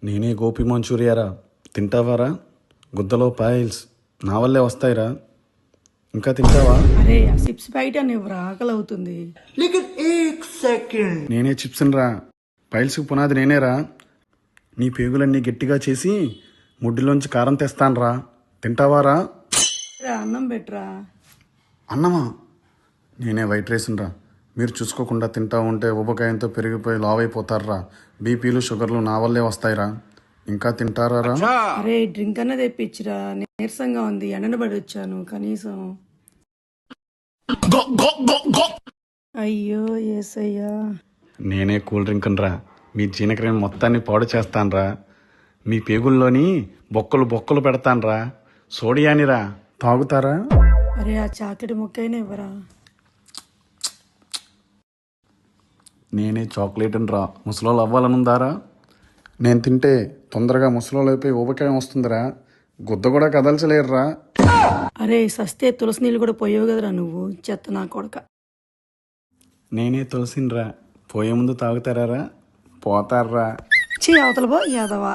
నేనే గోపి మంచూరియారా, తింటావారా? గుద్దలో పాయిల్స్ నా వల్లే వస్తాయిరా, ఇంకా తింటావా? అరే ఆ చిప్స్ ప్యాకెట్ అని ఇవ్వరా, ఆకలి అవుతుంది. నేనే చిప్స్ని రా, పైల్స్కి పునాది నేనేరా. నీ పేగులన్నీ గట్టిగా చేసి ముడ్డిలోంచి కారం తెస్తాన్రా, తింటావారా? అన్నం పెట్టరా. అన్నమా? నేనే వైట్ రైస్ని రా, మీరు చూసుకోకుండా తింటా ఉంటే ఉబకాయంతో పెరిగిపోయి లావైపోతారా. బీపీలు షుగర్లు నా వల్లే వస్తాయిరా, ఇంకా తింటారా? అరే డ్రింక్ అన్న తెప్పించిరా, నీరసంగా ఉంది, ఎండను పడి వచ్చాను కనీసం. అయ్యో ఏసయ్యా. నేనే కూల్ డ్రింక్ని రా, మీ జీనక్రియం మొత్తాన్ని పాడు చేస్తాన్రా. మీ పేగుల్లోని బొక్కలు బొక్కలు పెడతాన్రా, సోడియానిరా, తాగుతారా? అరే ఆ చాకెట్ ముక్కైనా ఇవ్వరా. నేనే చాక్లెట్ని రా, ముసలోళ్ళు అవ్వాలనుందారా? నేను తింటే తొందరగా ముసలోళ్ళు అయిపోయి ఊబకాయం వస్తుందిరా, గుద్ద కూడా కదల్చలేరురా. అరే సస్తే తులసి నీళ్ళు కూడా పోయావు కదరా నువ్వు, చెత్త నా కొడక. నేనే తులసినిరా, పోయే ముందు తాగుతారా? పోతారా? చీ అవతల పో యాదవా.